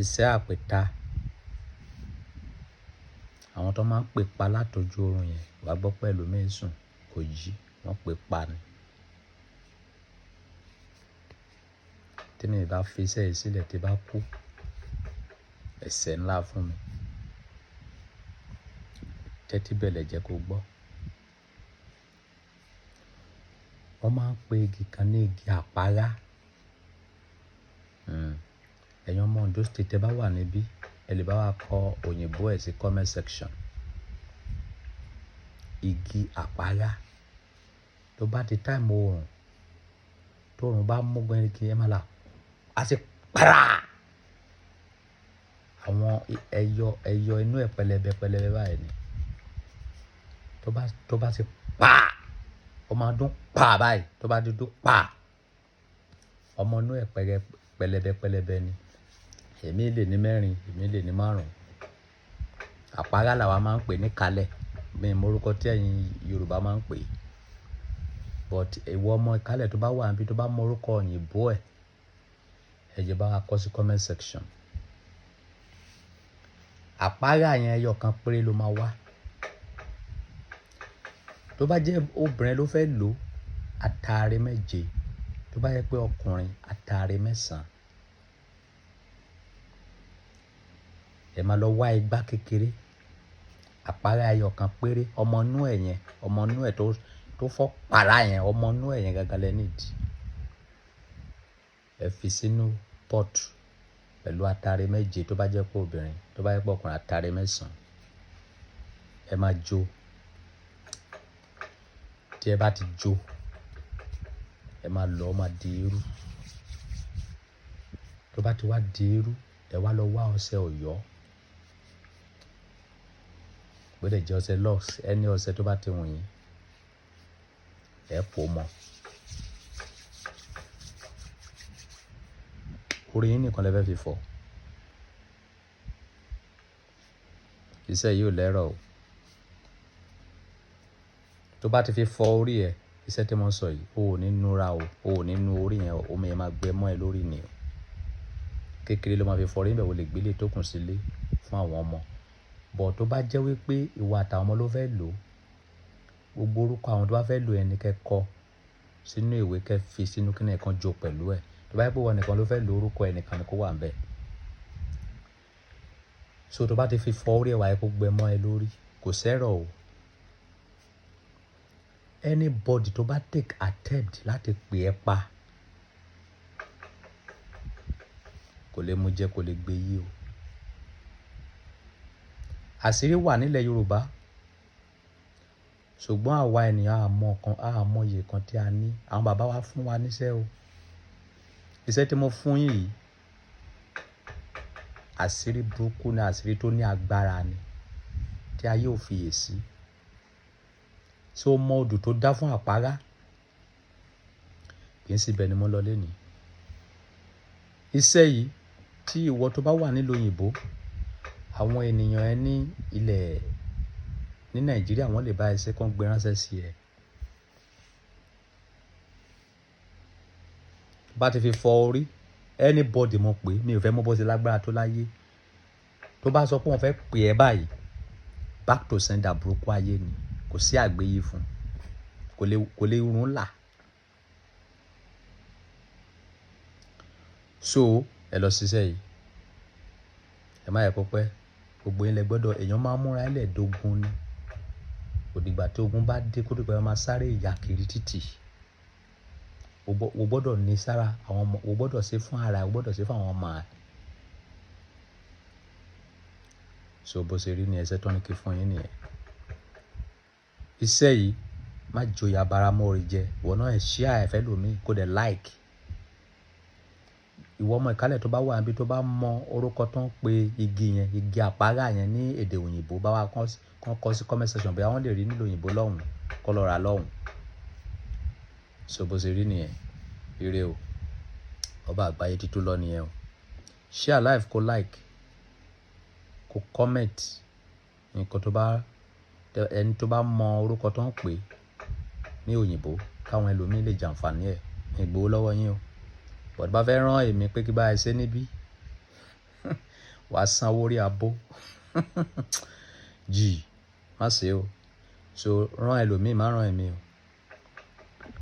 iṣẹ́ àpèta àwọn tó máa ń pè pa látọjú oorun yẹn wà gbọ́ pé ẹlòmíín sùn kò jí wọ́n pè pa ni. tí mi bá fi iṣẹ́ yìí sílẹ̀ tí bá kú ẹ̀ṣẹ̀ ńlá fún mi. tẹ́tí bẹ̀lẹ̀ jẹ́ kó gbọ́. wọ́n máa ń pe igi kan ní igi àpárá. ẹ̀yin ọmọ Ondo State tẹ́ bá wà níbí ẹ lè bá wa kọ òyìnbó ẹ̀ sí comment section. igi àpárá tó bá ti táìmù oòrùn tóòrùn bá mú gbẹ́ni kí ẹ má là á sì para. àwọn ẹyọ inú ẹ̀ pẹlẹbẹ báyìí ni tó bá ti pa ó máa dún pa báyìí tó bá dúdú pa ọmọ inú ẹ̀ pẹlẹbẹ ni. èmi lè ní 4 èmi lè ní 5. àpárá làwa máa ń pè ní kalẹ̀ mi ò mọ orúkọ tí ẹ̀yin Yorùbá máa ń pè but ìwọ ọmọ ìkálẹ̀ tó bá wà níbí tó bá mọ orúkọ òyìnbó ẹ̀ ẹ jẹ́ bá wa kọ sí comment section. àpárá yẹn ẹyọ kan péré ló máa wá. tó bá jẹ́ obìnrin ló fẹ́ lò àtàrí 7 tó bá yẹ pé ọkùnrin àtàrí 9. ẹ máa lọ wá igbá kékeré àpárá ẹyọ kan péré ọmọ inú ẹ̀ yẹn ọmọ inú ẹ̀ tó fọ́ pàrà yẹn ọmọ inú ẹ̀ yẹn gangan lẹ nídìí. ẹ fi sínú pọ́ọ̀tù pẹ̀lú àtàrí 7 tó bá jẹ́ pé obìnrin tó bá jẹ́ pé ọkùnrin àtàrí 9. ẹ máa jó. tí ẹ bá ti jó ẹ máa lọ máa di eérú. tó bá ti wá di eérú ẹ wá lọ wá ọṣẹ Ọ̀yọ́ gbọ́dọ̀ jẹ́ ọṣẹ Lux ẹni ọṣẹ tó bá ti wùn yín ẹ pò mọ́. orí yín nìkan lẹ fẹ́ fi fọ̀. iṣẹ́ yìí ò lẹ́rọ̀ o. tó bá ti fi fọ orí ẹ iṣẹ́ tí mo sọ yìí o ò ní núra o ò ní nu orí yẹn omi yẹn máa gbẹ mọ́ ẹ lórí ni o. kékeré ló máa fi fọ orí níbẹ̀ wò lè gbélé tó kùn sílé fún àwọn ọmọ. bọ̀ tó bá jẹ́ wípé ìwà àtàwọn ọmọ ló fẹ́ lò gbogbo orúkọ àwọn tó bá fẹ́ lò ẹni kẹ́ kọ sínú ìwé kẹ́ fi sínú kíní ẹ̀kan jó pẹ̀lú ẹ̀. tó bá yẹ pé wọn nìkan ló fẹ́ lò orúkọ ẹnìkan ni kó wà ń bẹ̀. so tó bá ti fi fọ orí ẹ̀ wáyé kó gbẹ mọ́ ẹ lórí kò sẹ́rọ̀ o. anybody tó bá take attempt láti pè ẹ́ pa kò lè mú jẹ kò lè gbé yí o. àṣírí wà nílẹ̀ Yorùbá ṣùgbọ́n àwa ènìyàn àmọye kan tí a ní àwọn bàbá wa fún wa níṣẹ́ o. iṣẹ́ tí mo fún yín yìí àṣírí burúkú ni àṣírí tó ní agbára ni tí ayé ò fiyè sí. ṣé o mọ odù tó dá fún àpárá? kì í síbẹ̀ ni mo lọ lénìí. iṣẹ́ yìí tí ìwọ tó bá wà nílùú òyìnbó àwọn ènìyàn ẹ ní ilẹ̀ ní Nàìjíríà wọ́n lè bá ẹ ṣe kán gbé ránṣẹ́ sí ẹ. bá ti fi fọ orí anybody mọ̀ pé mi ò fẹ́ mọ̀ bó ṣe lágbára tó láyé tó bá sọ pé wọ́n fẹ́ pè ẹ́ báyìí back to sender burúkú ayé ni kò sí àgbéyé fún kò lè rún là. so ẹ lọ ṣiṣẹ́ yìí ẹ má yẹ kó pẹ́ gbogbo yín lẹ gbọ́dọ̀ èèyàn máa múra ẹlẹ́ dógún ni òdìgbà tí ogun bá dé kó dìgbà máa sáré ìyà kiri títì. o gbọ́dọ̀ ní sára àwọn ọmọ o gbọ́dọ̀ ṣe fún ara o gbọ́dọ̀ ṣe fún àwọn ọmọ ẹ. so bó ṣe rí ni ẹsẹ̀ tó ní kí fún yín nìyẹn. iṣẹ́ yìí má joyà bara mọ́rí jẹ ìwọ náà ẹ̀ share ẹ̀ fẹ́ lómi kó dẹ̀ like. ìwọ ọmọ ìkálẹ̀ tó bá wà níbi tó bá mọ orúkọ tó ń pe igi yẹn igi àpárá yẹn ní èdè òyìnbó bá wa kàn kọ sí comment section bí àwọn lè rí nílò òyìnbó lọ́hùn kọ́ lọ ra lọ́hùn. so bó ṣe rí nìyẹn ire o ọba àgbáyé títú lọ nìyẹn o. share live kó like kó comment nǹkan tó bá ẹni tó bá mọ orúkọ tó ń pè ní òyìnbó káwọn ẹlòmíín lè jàǹfààní ẹ̀ ìgbowó lọ́wọ́ yín o. bọ̀dé bá fẹ́ rán èmi pé kí bá ẹ ṣe níbí wàá san owó rí abó jì má ṣe o so rán ẹlòmíì má rán ẹ̀mí o.